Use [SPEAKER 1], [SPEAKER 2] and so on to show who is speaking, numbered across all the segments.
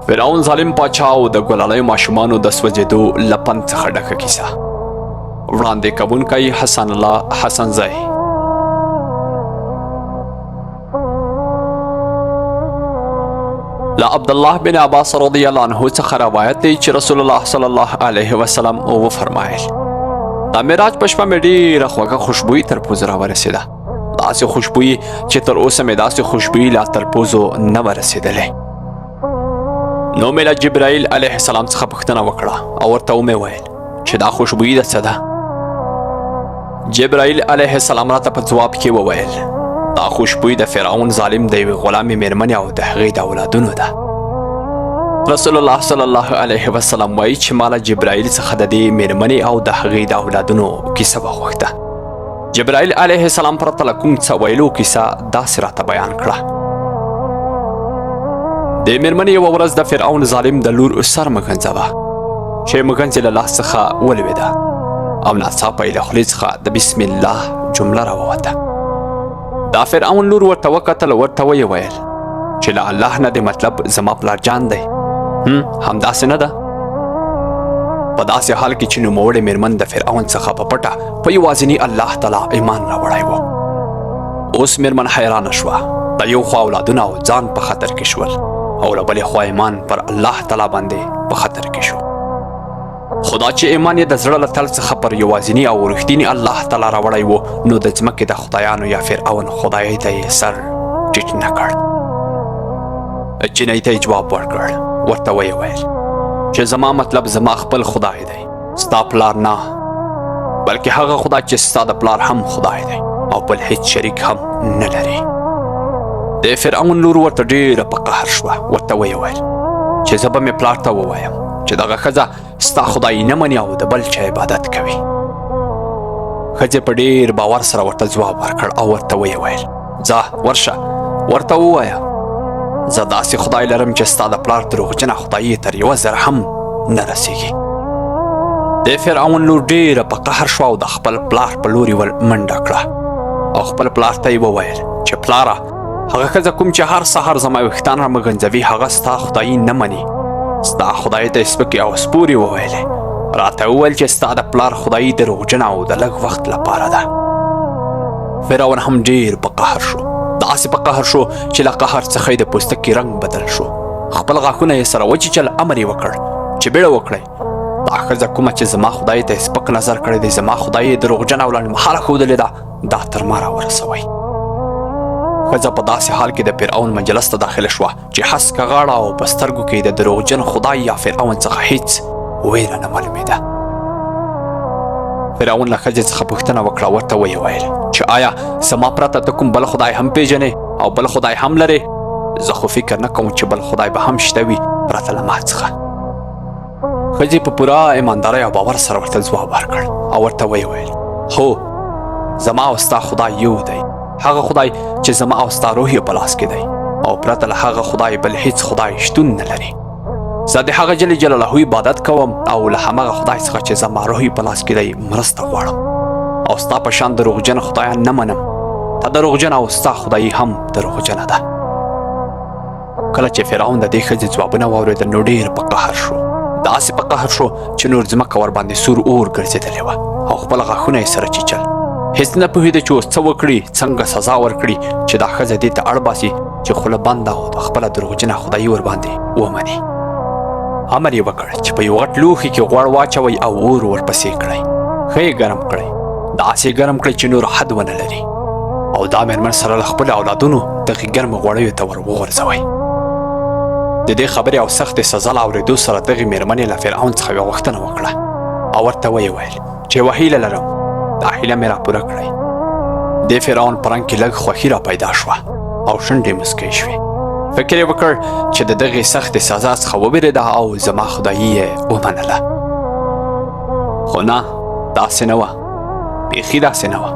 [SPEAKER 1] فرعون ظالم پاچا او د ګلالۍ ماشومانو د سوځېدو لپن څخه ډکه کیسه. وړاندې کوونکی حسن الله حسنزی. له عبدالله بن عباس رضی الله عنه څخه روایت دی چې رسول الله صلی الله علیه وسلم وفرمایل: د معراج په شپه مې ډېره خوږه خوشبويي تر پوزه راورسېده. داسې خوشبويي چې تر اوسه مې داسې خوشبويي لا تر پوزو نه ورسېدلې. نو مې له جبرائیل علیه السلام څخه پوښتنه وکړه او ورته ومې ویل چې دا خوشبويي د څه ده؟ جبرائیل علیه السلام راته په ځواب کې وویل: دا خوشبويي د فرعون ظالم د یوې غلامې مېرمنې او د هغې د اولادونو ده. رسول الله صلی الله علیه وسلم وایي چې ما له جبرائیل څخه د دې مېرمنې او د هغې د اولادونو کیسه وغوښته. جبرائیل علیه السلام پرته له کوم څه ویلو کیسه داسې راته بیان کړه. د مېرمنې یوه ورځ د فرعون ظالم د لور سر مګنځه وه چې مګنځ یې له لاس څخه ولوېده او ناڅاپه یې له خولې څخه د بسم الله جمله راووته. دا فرعون لور ورته وکتل او ورته ویې ویل چې له الله نه دې مطلب زما پلارجان دی؟ همداسې نه ده؟ په داسې حال کې چې نوموړې مېرمن د فرعون څخه په پټه په یوازیني الله تعالی ایمان راوړی و. اوس مېرمن حیرانه شوه. د یو خوا اولادونه او ځان په خطر کې شول او له بلې خوا ایمان پر الله تعالی باندې په خطر کې شو. خدا چې ایمان یې د زړه له تل څخه پر یوازیني او رښتیني الله تعالی راوړی و، نو د ځمکې د خدایانو یا فرعون خدای ته یې سر ټیټ نه کړ. جنۍ ته یې جواب ورکړ، ورته ویې ویل چې زما مطلب زما خپل خدای دی، ستا پلار نه، بلکې هغه خدای چې ستا د پلار هم خدای دی او بل هیڅ شریک هم نه لري. د فرعون لور ورته ډېره په قهر شوه. ورته ویې ویل چې زه به مې پلار ته ووایم چې دغه ښځه ستا خدای نه مني او د بل چا عبادت کوي. ښځې په ډېر باور سره ورته ځواب ورکړ او ورته ویې ویل: ځه ورشه ورته ووایه زه داسې خدای لرم چې ستا د پلار دروغجنه خدایي تر یوه زره هم نه رسېږي. د فرعون لور ډېره په قهر شوه او د خپل پلار په لور یې ور منډه کړه او خپل پلار ته یې وویل چې پلاره، هغه ښځه کوم چې هر سهار زما ویښتان رامګنځوي هغه ستا خدایي نه مني. ستا خدای ته یې سپکې او سپورې وویلې. راته وویل چې ستا د پلار خدایي دروغجنه او د لږ وخت لپاره ده. فرعون هم ډېر په قهر شو. داسې په قهر شو چې له قهر څخه یې د پوستکي رنګ بدل شو. خپل غاښونه یې سره وچیچل. امر یې وکړ چې بیړه وکړئ، دا ښځه کومه چې زما خدای ته یې سپک نظر کړی دی، زما خدای یې دروغجنه او لنډمهاله ښودلې ده، دا تر ما راورسوئ. ښځه په داسې حال کې د فرعون مجلس ته داخله شوه چې هسکه غاړه او په سترګو کې د دروغجن خدای یا فرعون څخه هیڅ ویره نه معلومېده. فرعون له ښځې څخه پوښتنه وکړه، ورته ویې ویل چې آیا زما پرته ته کوم بل خدای هم پیژنې او بل خدای هم لرې؟ زه خو فکر نه کوم چې بل خدای به هم شته وي پرته له ما څخه. ښځې په پوره ایماندارۍ او باور سره ورته ځواب ورکړ او ورته ویې ویل: هو، زما او ستا خدای یو دی، هغه خدای چې زما او ستا روح یې په لاس کې دی او پرته له هغه خدای بل هیڅ خدای شتون نه لري. زه د هغه جل جلاله عبادت کوم او له هماغه خدای څخه چې زما روح یې په لاس کې دی مرسته غواړم او ستا په شان دروغجن خدایان نه منم. تا دروغجن او ستا خدایي هم دروغجنه ده. کله چې فرعون د دې ښځې ځوابونه واورېدل نو ډېر په قهر شو. داسې په قهر شو چې نور ځمکه ورباندې سور اور ګرځېدلې وه او خپل غاښونه یې سره چیچل. هیڅ نه پوهېده چې اوس څه وکړي، څنګه سزا ورکړي چې دا ښځه دې ته اړ باسي چې خوله بنده او د خپله دروغجنه خدایي ورباندې ومني. امر یې وکړ چې په یو غټ لوښي کې غوړ واچوئ او اور ورپسې کړئ. ښه یې ګرم کړئ، داسې ګرم کړئ چې نور حد ونه لري او دا مېرمن سره له خپلو اولادونو دغې ګرمو غوړیو ته ور وغورځوئ. د دې خبرې او سختې سزا له اورېدو سره دغې مېرمنې له فرعون څخه یوه غوښتنه وکړه او ورته ویې ویل چې یوه هیله لرم، دا هیله مې راپوره کړئ. د فرعون په رنګ کې لږ خوښي را پیدا شوه او شونډې مسکی شوې. فکر یې وکړ چې د دغې سختې سزا څخه وبېرېده او زما خدایي یې ومنله. خو نه، داسې نه وه، بیخي داسې نه وه.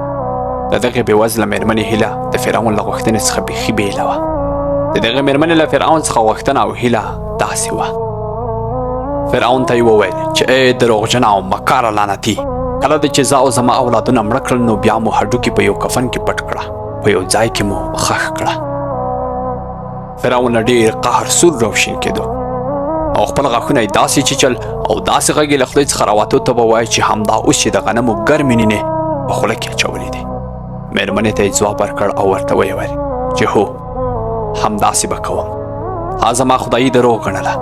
[SPEAKER 1] د دغې بېوزله مېرمنې هیله د فرعون له غوښتنې څخه بیخي بېله وه. د دغې مېرمنې له فرعون څخه غوښتنه او هیله داسې وه. فرعون ته یې وویل چې ای دروغجنه او مکاره لعنتي، کله دې چې زه او زما اولادونه مړه کړل نو بیا مو هډوکي په یو کفن کې پټ کړه، په یو ځای کې مو ښخ کړه. فرعون ډېر قهر سور روشن کېدو او خپل غاښونه یې داسې چیچل او داسې غږ یې له خولې څخه راوتو ته به وایي چې همدا اوس چې د غنمو ګرمې نینې په خوله کې اچولې دي. مېرمنې ته یې ځواب ورکړ او ورته ویې ویل چې هو همداسې به کوم. تا زما خدایي دروغ ګڼله،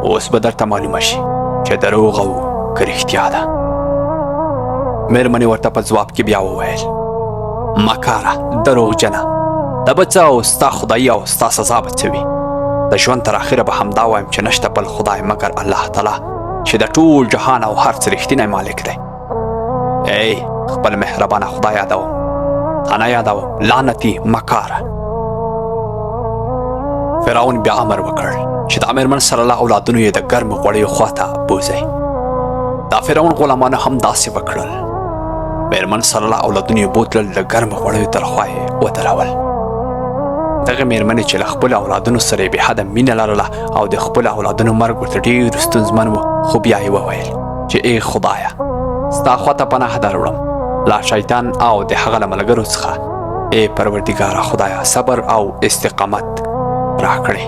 [SPEAKER 1] اوس به درته معلومه شي چې دروغ او که رښتیا ده. مېرمنې ورته په ځواب کې بیا وویل مکاره دروغجنه، دا به څه او ستا خدایي او ستا سزا به څه وي؟ د ژوند تر اخره به همدا وایم چې نشته بل خدای مګر الله تعالی چې د ټول جهان او هر څه رښتینی مالک دی. ای خپل مهربانه خدای یادوم، تا نه یادوم لعنتي مکاره. فرعون بیا امر وکړ چې د مېرمن سره له اولادونو یې د ګرمو غوړیو خواته بوځئ. دا فرعون غلامانو هم داسې وکړل. مېرمن سره له اولادونو یې بوتلل، د ګرمو غوړیو تر خوا یې ودرول. دغه مېرمنې چې له خپلو اولادونو سره یې بېحده مینه لرله او د خپلو اولادونو مرګ ورته ډېر ستونزمن و، خو بیا یې وویل چې ای خدایه ستا خواته پناه دروړم له شیطان او د هغه له ملګرو څخه. ای پروردګاره خدایه صبر او استقامت راکړې.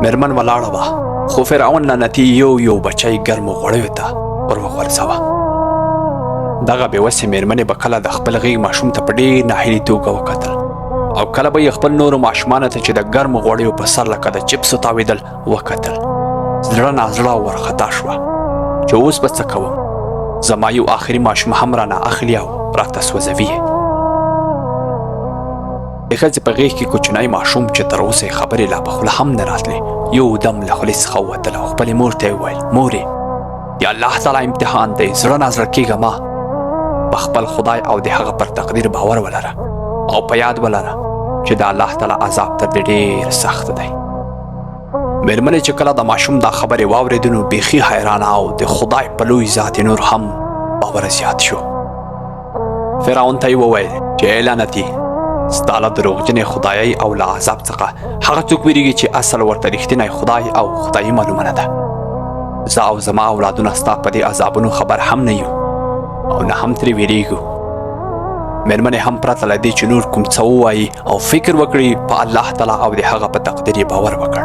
[SPEAKER 1] مېرمن ولاړه وه، خو فرعون لعنتي یو بچی ګرمو غوړیو ته ور وغورځوه. دغه بېوسې مېرمنې به کله د خپل غېږ ماشوم ته په ډېر ناهیلي توګه وکتل او کله به یې خپل نورو ماشومانو ته چې د ګرمو غوړیو په سر لکه د چپسو تاوېدل وکتل. زړه نازړه ورخطا شوه چې اوس به څه کوم؟ زما یو آخري ماشوم هم رانه اخلي او راته سوځوي یې. د ښځې په غېږ کې کوچنی ماشوم چې تر اوسه یې خبرې لا په خوله هم نه راتلې یو دم له خولې څخه ووتل او خپلې مور ته یې وویل مورې د الله تعالی امتحان دی، زړه نازړه کېږه مه، په خپل خدای او د هغه پر تقدیر باور ولره او په یاد ولره چې د الله تعالی عذاب تر دې ډېر سخت دی. مېرمنې چې کله د ماشوم دا خبرې واورېدې نو بیخي حیرانه او د خدای په لوی ذات نور هم باور زیات شو. فرعون ته یې وویل چې ای لعنتي ستا له دروغجنې خدایۍ او له عذاب څخه هغه څوک ویرېږي چې اصل ورته رښتینی خدای او خدایي معلومه نه ده. زه او زما اولادونه ستا په دې عذابونو خبر هم نه یو او نه هم ترې ویرېږو. مېرمنې هم پرته له دې چې نور کوم څه ووایي او فکر وکړي په الله تعالی او د هغه په تقدیر یې باور وکړ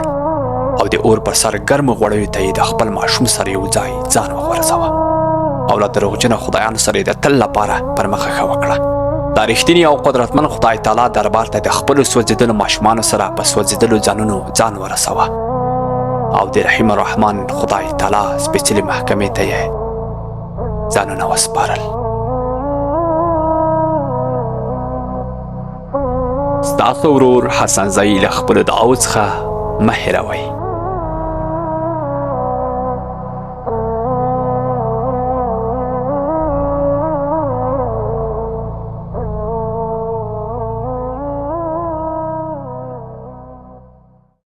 [SPEAKER 1] او د اور پر سر ګرمو غوړیو ته یې د خپل ماشوم سره یو ځای ځان وغورځوه او له دروغجنو خدایانو سره یې د تل لپاره پر مخه ښه وکړه. دا رښتینی او قدرتمن خدای تعالی دربار ته د خپلو سوځېدلو ماشومانو سره په سوځېدلو ځانونو ځان ورسوه او د رحیم الرحمن خدای تعالی سپېڅلې محکمې ته یې ځانونه وسپارل. ستاسو ورور حسن زئی له خپلو دعاو څخه مه هېروئ.